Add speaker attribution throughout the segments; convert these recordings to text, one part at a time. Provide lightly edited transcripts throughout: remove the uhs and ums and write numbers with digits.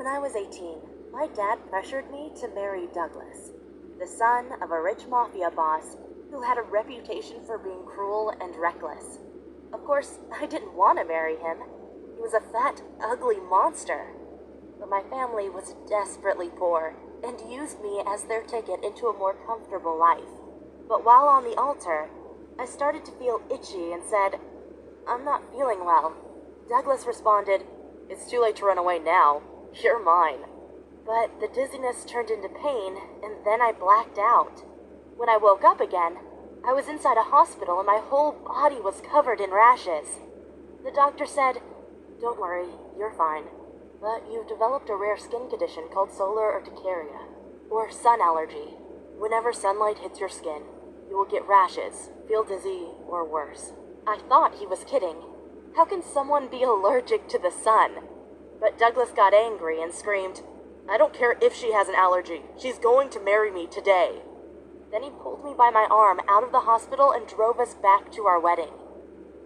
Speaker 1: When I was 18, my dad pressured me to marry Douglas, the son of a rich mafia boss who had a reputation for being cruel and reckless. Of course, I didn't want to marry him. He was a fat, ugly monster. But my family was desperately poor and used me as their ticket into a more comfortable life. But while on the altar, I started to feel itchy and said, "I'm not feeling well." Douglas responded, "It's too late to run away now. You're mine." But the dizziness turned into pain, and then I blacked out. When I woke up again, I was inside a hospital and my whole body was covered in rashes. The doctor said, "Don't worry, you're fine. But you've developed a rare skin condition called solar urticaria, or sun allergy. Whenever sunlight hits your skin, you will get rashes, feel dizzy, or worse." I thought he was kidding. How can someone be allergic to the sun? But Douglas got angry and screamed, "I don't care if she has an allergy. She's going to marry me today." Then he pulled me by my arm out of the hospital and drove us back to our wedding.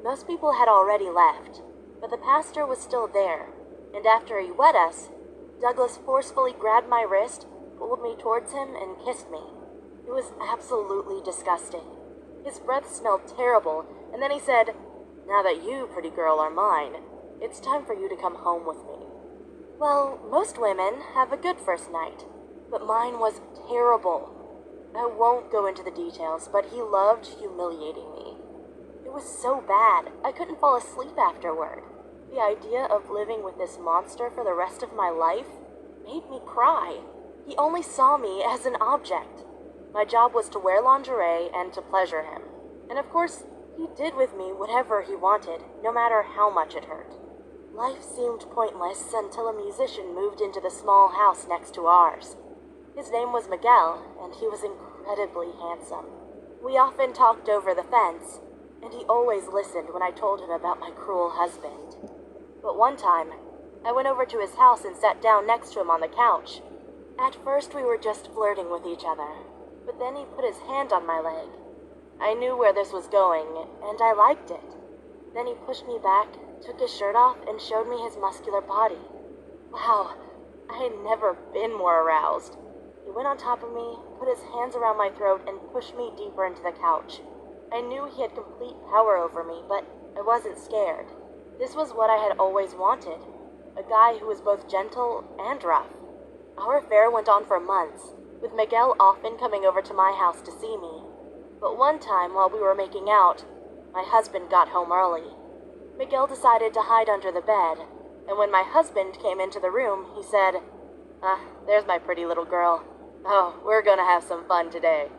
Speaker 1: Most people had already left, but the pastor was still there, and after he wed us, Douglas forcefully grabbed my wrist, pulled me towards him, and kissed me. It was absolutely disgusting. His breath smelled terrible, and then he said, "Now that you, pretty girl, are mine, it's time for you to come home with me." Well, most women have a good first night, but mine was terrible. I won't go into the details, but he loved humiliating me. It was so bad, I couldn't fall asleep afterward. The idea of living with this monster for the rest of my life made me cry. He only saw me as an object. My job was to wear lingerie and to pleasure him. And of course, he did with me whatever he wanted, no matter how much it hurt. Life seemed pointless until a musician moved into the small house next to ours. His name was Miguel, and he was incredibly handsome. We often talked over the fence, and he always listened when I told him about my cruel husband. But one time, I went over to his house and sat down next to him on the couch. At first, we were just flirting with each other, but then he put his hand on my leg. I knew where this was going, and I liked it. Then he pushed me back, took his shirt off, and showed me his muscular body. Wow, I had never been more aroused. He went on top of me, put his hands around my throat, and pushed me deeper into the couch. I knew he had complete power over me, but I wasn't scared. This was what I had always wanted, a guy who was both gentle and rough. Our affair went on for months, with Miguel often coming over to my house to see me. But one time, while we were making out, my husband got home early. Miguel decided to hide under the bed, and when my husband came into the room, he said, "There's my pretty little girl. Oh, we're gonna have some fun today."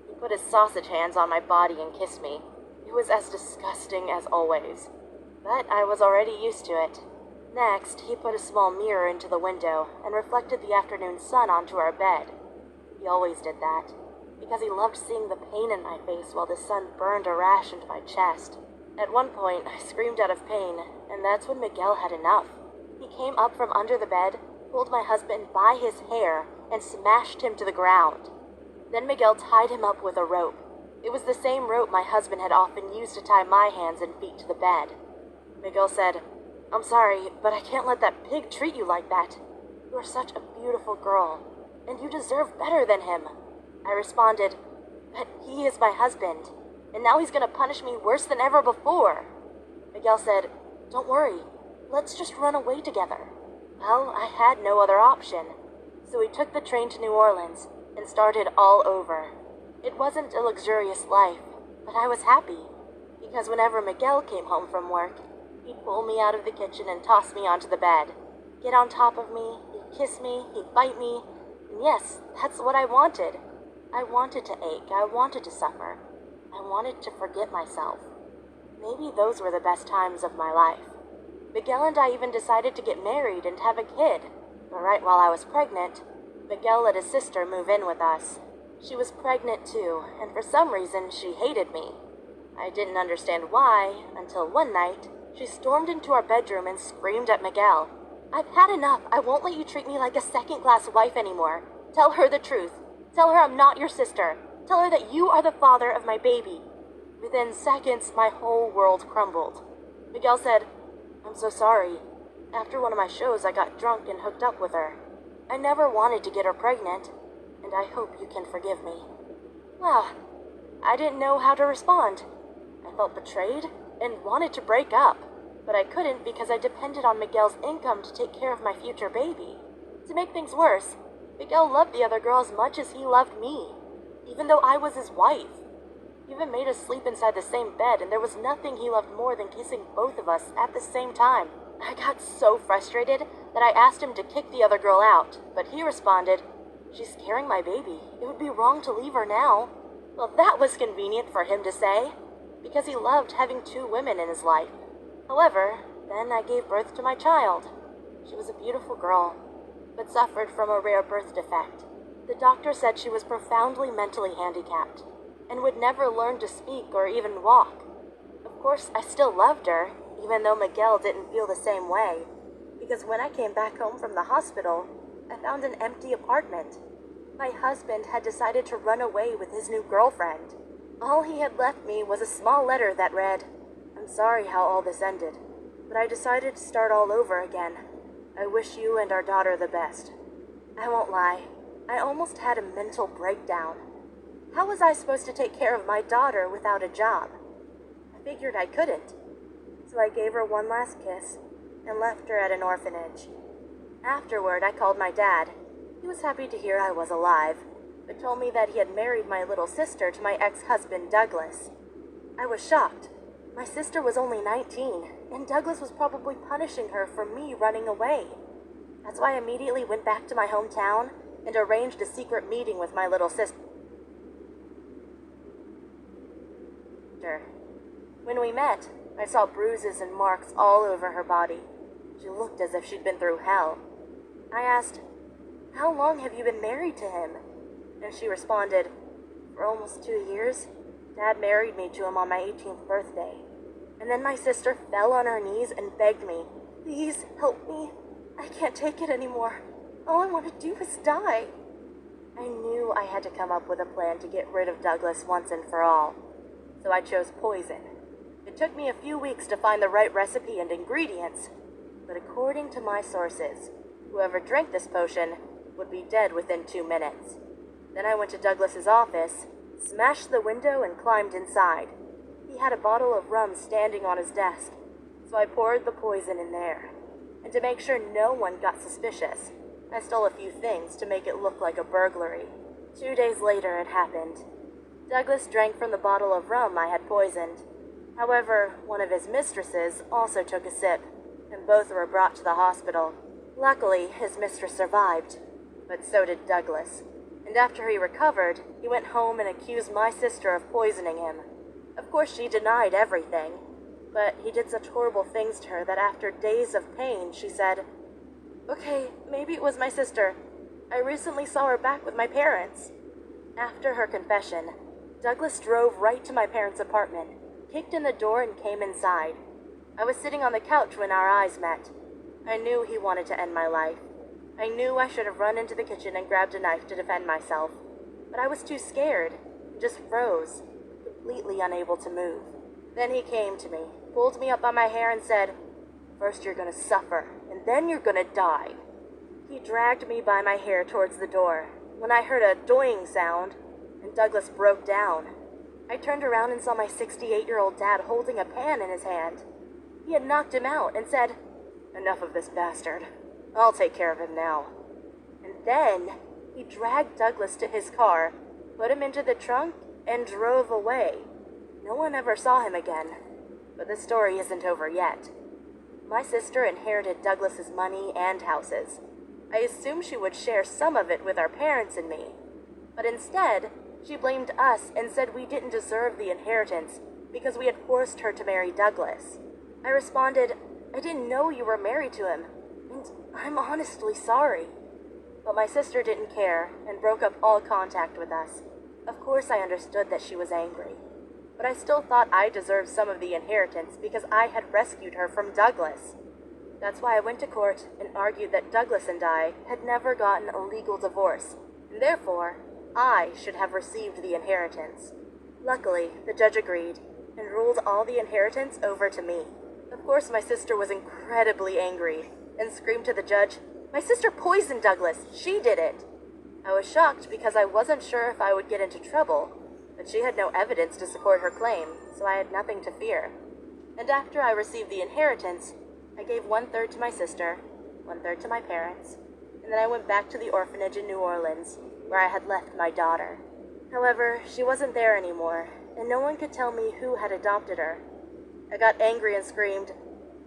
Speaker 1: He put his sausage hands on my body and kissed me. It was as disgusting as always, but I was already used to it. Next, he put a small mirror into the window and reflected the afternoon sun onto our bed. He always did that, because he loved seeing the pain in my face while the sun burned a rash into my chest. At one point, I screamed out of pain, and that's when Miguel had enough. He came up from under the bed, pulled my husband by his hair, and smashed him to the ground. Then Miguel tied him up with a rope. It was the same rope my husband had often used to tie my hands and feet to the bed. Miguel said, "I'm sorry, but I can't let that pig treat you like that. You are such a beautiful girl, and you deserve better than him." I responded, "But he is my husband, and now he's gonna punish me worse than ever before." Miguel said, "Don't worry, let's just run away together." Well, I had no other option, so we took the train to New Orleans and started all over. It wasn't a luxurious life, but I was happy, because whenever Miguel came home from work, he'd pull me out of the kitchen and toss me onto the bed, get on top of me, he'd kiss me, he'd bite me, and yes, that's what I wanted. I wanted to ache, I wanted to suffer, I wanted to forget myself. Maybe those were the best times of my life. Miguel and I even decided to get married and have a kid, but right while I was pregnant, Miguel let his sister move in with us. She was pregnant too, and for some reason she hated me. I didn't understand why, until one night, she stormed into our bedroom and screamed at Miguel, "I've had enough. I won't let you treat me like a second-class wife anymore. Tell her the truth. Tell her I'm not your sister. Tell her that you are the father of my baby." Within seconds, my whole world crumbled. Miguel said, "I'm so sorry. After one of my shows, I got drunk and hooked up with her. I never wanted to get her pregnant, and I hope you can forgive me. Well, I didn't know how to respond. I felt betrayed and wanted to break up, but I couldn't because I depended on Miguel's income to take care of my future baby. To make things worse, Miguel loved the other girl as much as he loved me, even though I was his wife. He even made us sleep inside the same bed, and there was nothing he loved more than kissing both of us at the same time. I got so frustrated that I asked him to kick the other girl out, but he responded, "She's carrying my baby. It would be wrong to leave her now." Well, that was convenient for him to say, because he loved having two women in his life. However, then I gave birth to my child. She was a beautiful girl, but suffered from a rare birth defect. The doctor said she was profoundly mentally handicapped and would never learn to speak or even walk. Of course, I still loved her, even though Miguel didn't feel the same way, because when I came back home from the hospital, I found an empty apartment. My husband had decided to run away with his new girlfriend. All he had left me was a small letter that read, "I'm sorry how all this ended, but I decided to start all over again. I wish you and our daughter the best." I won't lie, I almost had a mental breakdown. How was I supposed to take care of my daughter without a job? I figured I couldn't, so I gave her one last kiss and left her at an orphanage. Afterward, I called my dad. He was happy to hear I was alive, but told me that he had married my little sister to my ex-husband, Douglas. I was shocked. My sister was only 19, and Douglas was probably punishing her for me running away. That's why I immediately went back to my hometown and arranged a secret meeting with my little sister. When we met, I saw bruises and marks all over her body. She looked as if she'd been through hell. I asked, "How long have you been married to him?" And she responded, "For almost 2 years. Dad married me to him on my 18th birthday. And then my sister fell on her knees and begged me, 'Please help me. I can't take it anymore. All I want to do is die.' I knew I had to come up with a plan to get rid of Douglas once and for all. So I chose poison. It took me a few weeks to find the right recipe and ingredients, but according to my sources, whoever drank this potion would be dead within 2 minutes. Then I went to Douglas's office, smashed the window, and climbed inside. He had a bottle of rum standing on his desk, so I poured the poison in there. And to make sure no one got suspicious, I stole a few things to make it look like a burglary. 2 days later, it happened. Douglas drank from the bottle of rum I had poisoned. However, one of his mistresses also took a sip, and both were brought to the hospital. Luckily, his mistress survived, but so did Douglas. And after he recovered, he went home and accused my sister of poisoning him. Of course, she denied everything, but he did such horrible things to her that after days of pain, she said, "Okay, maybe it was my sister. I recently saw her back with my parents." After her confession, Douglas drove right to my parents' apartment, kicked in the door, and came inside. I was sitting on the couch when our eyes met. I knew he wanted to end my life. I knew I should have run into the kitchen and grabbed a knife to defend myself, but I was too scared and just froze, completely unable to move. Then he came to me, pulled me up by my hair, and said, "First you're gonna suffer, and then you're gonna die." He dragged me by my hair towards the door when I heard a doing sound, and Douglas broke down. I turned around and saw my 68-year-old dad holding a pan in his hand. He had knocked him out and said, "Enough of this bastard. I'll take care of him now." And then he dragged Douglas to his car, put him into the trunk, and drove away. No one ever saw him again. But the story isn't over yet. My sister inherited Douglas's money and houses. I assumed she would share some of it with our parents and me. But instead, she blamed us and said we didn't deserve the inheritance because we had forced her to marry Douglas. I responded, "I didn't know you were married to him, and I'm honestly sorry." But my sister didn't care and broke up all contact with us. Of course I understood that she was angry, but I still thought I deserved some of the inheritance because I had rescued her from Douglas. That's why I went to court and argued that Douglas and I had never gotten a legal divorce, and therefore, I should have received the inheritance. Luckily, the judge agreed and ruled all the inheritance over to me. Of course, my sister was incredibly angry and screamed to the judge, "My sister poisoned Douglas. She did it." I was shocked because I wasn't sure if I would get into trouble, but she had no evidence to support her claim, so I had nothing to fear. And after I received the inheritance, I gave 1/3 to my sister, 1/3 to my parents, and then I went back to the orphanage in New Orleans, where I had left my daughter. However, she wasn't there anymore, and no one could tell me who had adopted her. I got angry and screamed,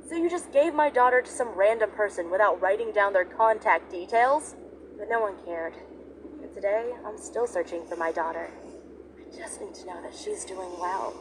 Speaker 1: "So you just gave my daughter to some random person without writing down their contact details?" But no one cared. And today, I'm still searching for my daughter. I just need to know that she's doing well.